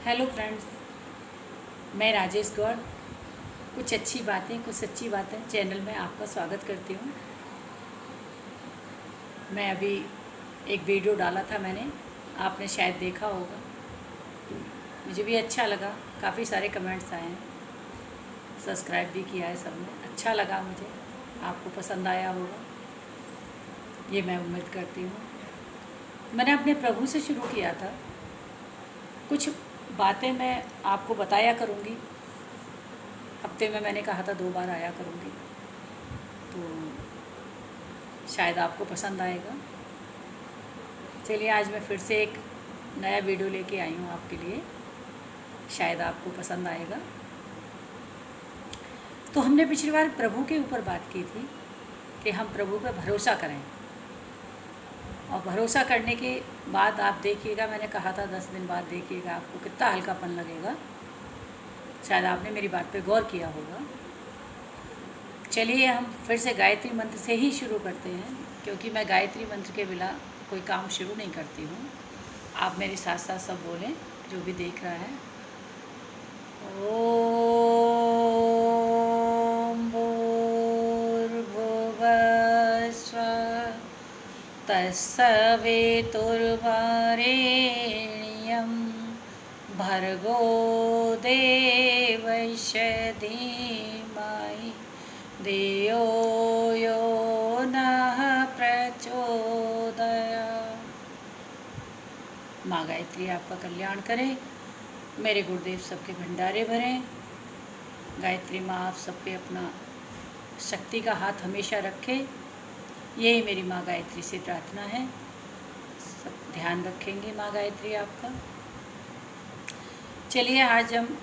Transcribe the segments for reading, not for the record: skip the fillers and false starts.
Hello friends, मैं राजेश गौड़। कुछ अच्छी बातें, कुछ सच्ची बातें चैनल में आपका स्वागत करती हूँ। मैं अभी एक वीडियो डाला था मैंने, आपने शायद देखा होगा। मुझे भी अच्छा लगा, काफ़ी सारे कमेंट्स आए हैं, सब्सक्राइब भी किया है सबने। अच्छा लगा मुझे, आपको पसंद आया होगा, ये मैं उम्मीद करती हूँ। मैंने अपने प्रभु से शुरू किया था। कुछ बातें मैं आपको बताया करूँगी। हफ्ते में मैंने कहा था 2 बार आया करूँगी, तो शायद आपको पसंद आएगा। चलिए, आज मैं फिर से एक नया वीडियो लेके आई हूँ आपके लिए, शायद आपको पसंद आएगा। तो हमने पिछली बार प्रभु के ऊपर बात की थी कि हम प्रभु पर भरोसा करें, और भरोसा करने के बाद आप देखिएगा, मैंने कहा था 10 दिन बाद देखिएगा आपको कितना हल्कापन लगेगा। शायद आपने मेरी बात पे गौर किया होगा। चलिए, हम फिर से गायत्री मंत्र से ही शुरू करते हैं, क्योंकि मैं गायत्री मंत्र के बिना कोई काम शुरू नहीं करती हूँ। आप मेरे साथ साथ सब बोलें, जो भी देख रहा है। ओम भूर्भुवस्सुः तत्सवितुर्वरेण्यं भर्गो देवस्य धीमहि धियो यो नः प्रचोदयात्। माँ गायत्री आपका कल्याण करे, मेरे गुरुदेव सबके भंडारे भरें। गायत्री माँ आप सब पे अपना शक्ति का हाथ हमेशा रखे, यही मेरी माँ गायत्री से प्रार्थना है। सब ध्यान रखेंगे माँ गायत्री आपका। चलिए, आज हम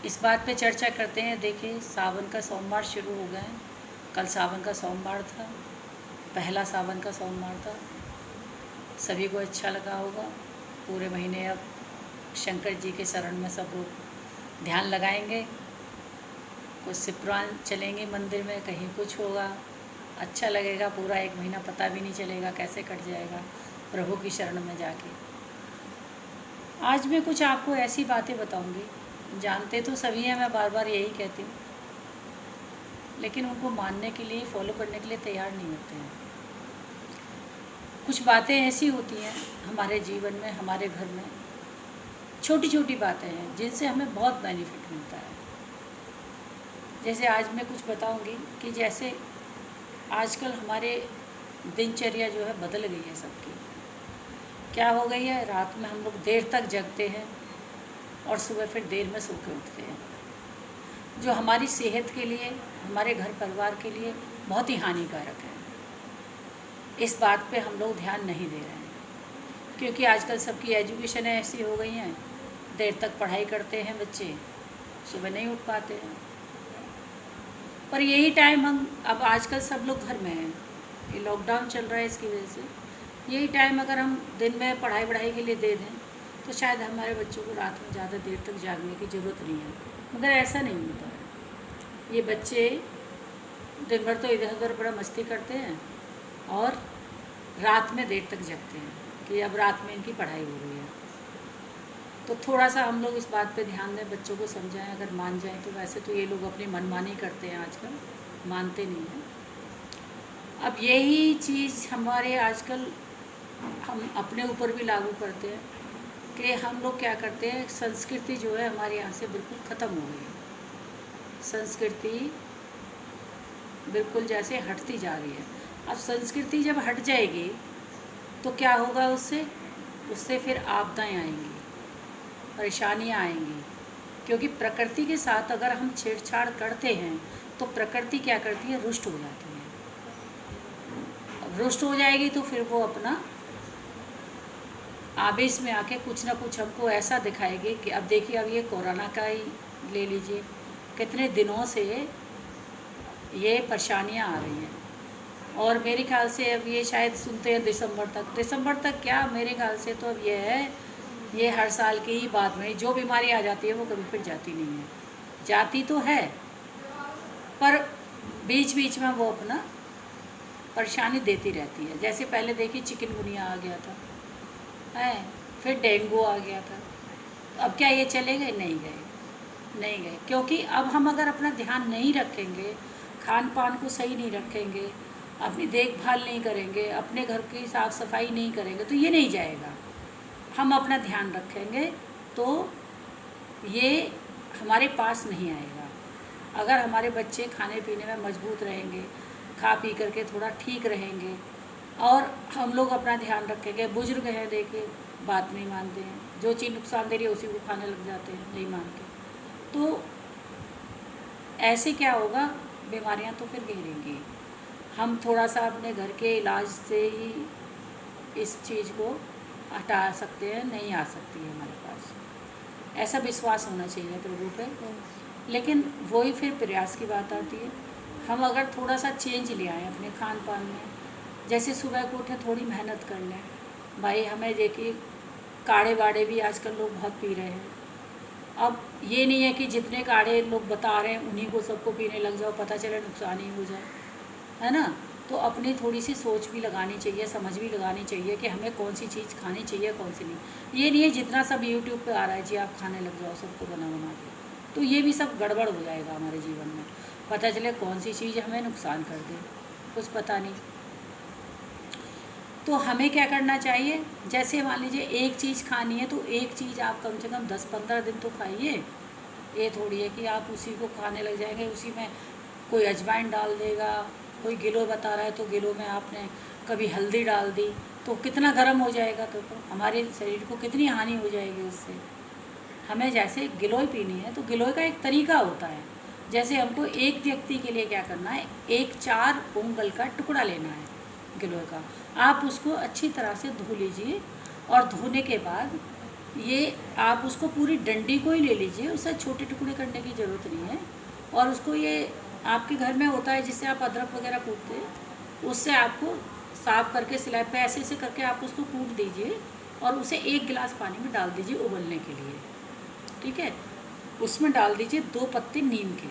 इस बात पे चर्चा करते हैं। देखिए, सावन का सोमवार शुरू हो गए हैं। कल सावन का सोमवार था, पहला सावन का सोमवार था। सभी को अच्छा लगा होगा। पूरे महीने अब शंकर जी के शरण में सब लोग ध्यान लगाएंगे, कुछ सिप्रान चलेंगे मंदिर में, कहीं कुछ होगा, अच्छा लगेगा। पूरा एक महीना पता भी नहीं चलेगा कैसे कट जाएगा प्रभु की शरण में जाके। आज मैं कुछ आपको ऐसी बातें बताऊंगी, जानते तो सभी हैं, मैं बार बार यही कहती हूँ, लेकिन उनको मानने के लिए, फॉलो करने के लिए तैयार नहीं होते हैं। कुछ बातें ऐसी होती हैं हमारे जीवन में, हमारे घर में, छोटी छोटी बातें हैं जिनसे हमें बहुत बेनिफिट मिलता है। जैसे आज मैं कुछ बताऊंगी कि जैसे आजकल हमारे दिनचर्या जो है बदल गई है सबकी। क्या हो गई है, रात में हम लोग देर तक जगते हैं और सुबह फिर देर में सो के उठते हैं, जो हमारी सेहत के लिए, हमारे घर परिवार के लिए बहुत ही हानिकारक है। इस बात पे हम लोग ध्यान नहीं दे रहे हैं, क्योंकि आजकल सबकी एजुकेशन ऐसी हो गई हैं, देर तक पढ़ाई करते हैं बच्चे, सुबह नहीं उठ पाते हैं। पर यही टाइम हम, अब आजकल सब लोग घर में हैं, ये लॉकडाउन चल रहा है, इसकी वजह से यही टाइम अगर हम दिन में पढ़ाई के लिए दे दें तो शायद हमारे बच्चों को रात में ज़्यादा देर तक जागने की ज़रूरत नहीं है। मगर ऐसा नहीं होता है। ये बच्चे दिन भर तो इधर उधर बड़ा मस्ती करते हैं और रात में देर तक जगते हैं कि अब रात में इनकी पढ़ाई हो रही है। तो थोड़ा सा हम लोग इस बात पे ध्यान दें, बच्चों को समझाएं, अगर मान जाएं तो। वैसे तो ये लोग अपनी मनमानी करते हैं आजकल, मानते नहीं हैं। अब यही चीज़ हमारे आजकल हम अपने ऊपर भी लागू करते हैं कि हम लोग क्या करते हैं, संस्कृति जो है हमारे यहाँ से बिल्कुल ख़त्म हो गई है। संस्कृति बिल्कुल जैसे हटती जा रही है। अब संस्कृति जब हट जाएगी तो क्या होगा, उससे फिर आपदाएं आएंगी, परेशानियां आएंगी। क्योंकि प्रकृति के साथ अगर हम छेड़छाड़ करते हैं तो प्रकृति क्या करती है, रुष्ट हो जाती है। अब रुष्ट हो जाएगी तो फिर वो अपना आवेश में आके कुछ ना कुछ हमको ऐसा दिखाएगी कि अब देखिए, अब ये कोरोना का ही ले लीजिए, कितने दिनों से ये परेशानियां आ रही हैं। और मेरे ख्याल से अब ये शायद सुनते हैं दिसंबर तक क्या, मेरे ख्याल से तो अब ये है, ये हर साल की ही बात में जो बीमारी आ जाती है वो कभी फिर जाती नहीं है। जाती तो है, पर बीच बीच में वो अपना परेशानी देती रहती है। जैसे पहले देखिए चिकनगुनिया आ गया था, है, फिर डेंगू आ गया था, अब क्या ये चले गए? नहीं गए, नहीं गए, क्योंकि अब हम अगर अपना ध्यान नहीं रखेंगे, खान पान को सही नहीं रखेंगे, अपनी देखभाल नहीं करेंगे, अपने घर की साफ़ सफाई नहीं करेंगे, तो ये नहीं जाएगा। हम अपना ध्यान रखेंगे तो ये हमारे पास नहीं आएगा। अगर हमारे बच्चे खाने पीने में मजबूत रहेंगे, खा पी करके थोड़ा ठीक रहेंगे, और हम लोग अपना ध्यान रखेंगे। बुजुर्ग हैं, देखिए, बात नहीं मानते हैं, जो चीज़ नुकसान दे रही है उसी को खाने लग जाते हैं, नहीं मानते। तो ऐसे क्या होगा? बीमारियां तो फिर घेरेंगी। हम थोड़ा सा अपने घर के इलाज से ही इस चीज़ को हटा सकते हैं, नहीं आ सकती है हमारे पास। ऐसा विश्वास होना चाहिए प्रभु पे। लेकिन वही फिर प्रयास की बात आती है। हम अगर थोड़ा सा चेंज ले आएँ अपने खान पान में, जैसे सुबह को उठे थोड़ी मेहनत कर लें। भाई हमें देखिए, काढ़े वाढ़े भी आजकल लोग बहुत पी रहे हैं। अब ये नहीं है कि जितने काढ़े लोग बता रहे हैं उन्हीं को सबको पीने लग जाओ, पता चले नुकसान ही हो जाए, है ना। तो अपनी थोड़ी सी सोच भी लगानी चाहिए, समझ भी लगानी चाहिए कि हमें कौन सी चीज़ खानी चाहिए, कौन सी नहीं। ये नहीं है जितना सब यूट्यूब पे आ रहा है जी आप खाने लग जाओ सबको बना बना के, तो ये भी सब गड़बड़ हो जाएगा हमारे जीवन में। पता चले कौन सी चीज़ हमें नुकसान कर दे, कुछ पता नहीं। तो हमें क्या करना चाहिए? जैसे मान लीजिए एक चीज़ खानी है तो एक चीज़ आप कम से कम 10-15 दिन तो खाइए। ये थोड़ी है कि आप उसी को खाने लग जाएंगे, उसी में कोई अजवाइन डाल देगा, कोई गिलो बता रहा है तो गिलो में आपने कभी हल्दी डाल दी तो कितना गर्म हो जाएगा, तो हमारे शरीर को कितनी हानि हो जाएगी उससे। हमें जैसे गिलोय पीनी है तो गिलोय का एक तरीका होता है। जैसे हमको एक व्यक्ति के लिए क्या करना है, एक 4 उंगल का टुकड़ा लेना है गिलोय का। आप उसको अच्छी तरह से धो लीजिए, और धोने के बाद ये आप उसको पूरी डंडी को ही ले लीजिए, उससे छोटे टुकड़े करने की ज़रूरत नहीं है। और उसको ये आपके घर में होता है जिससे आप अदरक वगैरह कूटते हैं, उससे आपको साफ़ करके स्लैब पे ऐसे ऐसे करके आप उसको कूट दीजिए, और उसे 1 गिलास पानी में डाल दीजिए उबलने के लिए, ठीक है। उसमें डाल दीजिए 2 पत्ते नीम के,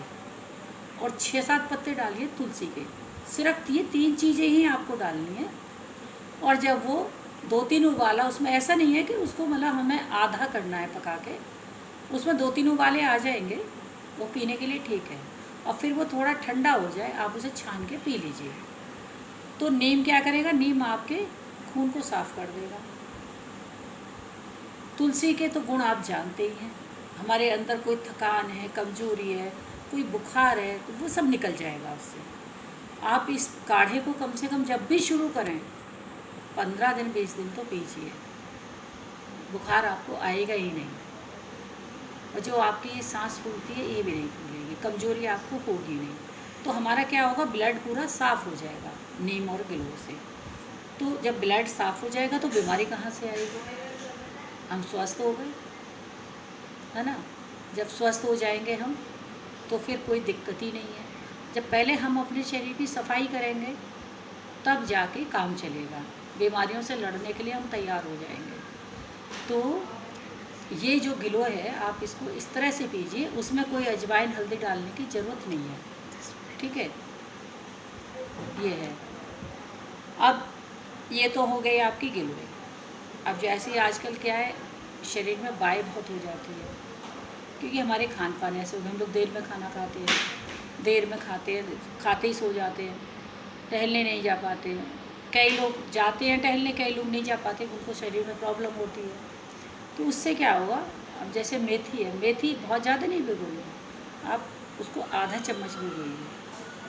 और 6-7 पत्ते डालिए तुलसी के। सिर्फ ये 3 चीज़ें ही आपको डालनी है। और जब वो 2-3 उबाला, उसमें ऐसा नहीं है कि उसको मतलब हमें आधा करना है पका के, उसमें 2-3 उबाले आ जाएंगे, वो पीने के लिए ठीक है। और फिर वो थोड़ा ठंडा हो जाए, आप उसे छान के पी लीजिए। तो नीम क्या करेगा? नीम आपके खून को साफ़ कर देगा। तुलसी के तो गुण आप जानते ही हैं। हमारे अंदर कोई थकान है, कमजोरी है, कोई बुखार है, तो वो सब निकल जाएगा उससे। आप इस काढ़े को कम से कम जब भी शुरू करें 15 दिन 20 दिन तो पीजिए, बुखार आपको आएगा ही नहीं। और जो आपकी ये सांस फूलती है ये भी नहीं फूलेगी, कमजोरी आपको होगी नहीं। तो हमारा क्या होगा? ब्लड पूरा साफ़ हो जाएगा नीम और गिलोय से। तो जब ब्लड साफ़ हो जाएगा तो बीमारी कहाँ से आएगी? हम स्वस्थ हो गए, है ना। जब स्वस्थ हो जाएंगे हम तो फिर कोई दिक्कत ही नहीं है। जब पहले हम अपने शरीर की सफाई करेंगे तब जाके काम चलेगा, बीमारियों से लड़ने के लिए हम तैयार हो जाएंगे। तो ये जो गिलोय है आप इसको इस तरह से पीजिए, उसमें कोई अजवाइन हल्दी डालने की ज़रूरत नहीं है, ठीक है। ये है। अब ये तो हो गई आपकी गिलोय। अब जैसे आजकल क्या है, शरीर में वाई बहुत हो जाती है, क्योंकि हमारे खान पान ऐसे हो गए। हम लोग देर में खाना खाते हैं, देर में खाते हैं, खाते ही सो जाते हैं, टहलने नहीं जा पाते हैं। कई लोग जाते हैं टहलने, कई लोग नहीं जा पाते, उनको शरीर में प्रॉब्लम होती है। तो उससे क्या होगा? अब जैसे मेथी है, मेथी बहुत ज़्यादा नहीं भिगोनी, आप उसको आधा चम्मच भिगोइए।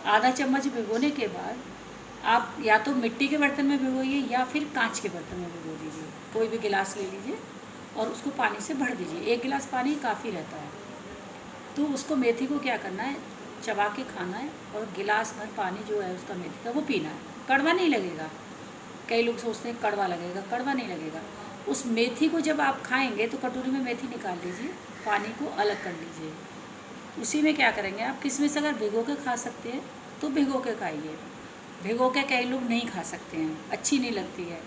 आधा चम्मच भिगोने के बाद आप या तो मिट्टी के बर्तन में भिगोइए या फिर कांच के बर्तन में भिगो दीजिए। कोई भी गिलास ले लीजिए और उसको पानी से भर दीजिए। 1 गिलास पानी काफ़ी रहता है। तो उसको मेथी को क्या करना है? चबा के खाना है, और गिलास भर पानी जो है उसका मेथी का वो पीना है। कड़वा नहीं लगेगा। कई लोग सोचते हैं कड़वा लगेगा, कड़वा नहीं लगेगा। उस मेथी को जब आप खाएंगे तो कटोरी में मेथी निकाल लीजिए, पानी को अलग कर लीजिए। उसी में क्या करेंगे आप? किशमिश अगर भिगो के खा सकते हैं तो भिगो के खाइए, भिगो के कई लोग नहीं खा सकते हैं, अच्छी नहीं लगती है।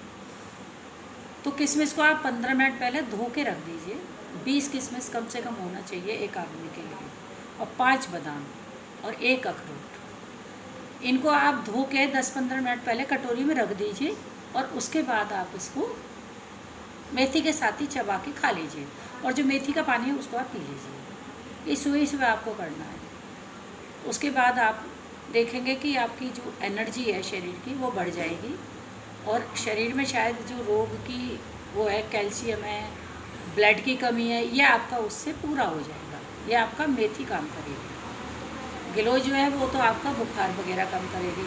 तो किशमिश को आप 15 मिनट पहले धो के रख दीजिए। 20 किशमिश कम से कम होना चाहिए एक आदमी के लिए, और 5 बादाम और 1 अखरोट। इनको आप धो के 10-15 मिनट पहले कटोरी में रख दीजिए, और उसके बाद आप इसको मेथी के साथ ही चबा के खा लीजिए, और जो मेथी का पानी है उसको आप पी लीजिए। ये सुबह सुबह आपको करना है। उसके बाद आप देखेंगे कि आपकी जो एनर्जी है शरीर की वो बढ़ जाएगी, और शरीर में शायद जो रोग की वो है, कैल्शियम है, ब्लड की कमी है, ये आपका उससे पूरा हो जाएगा। ये आपका मेथी काम करेगी। गिलोय जो है वो तो आपका बुखार वगैरह कम करेगी।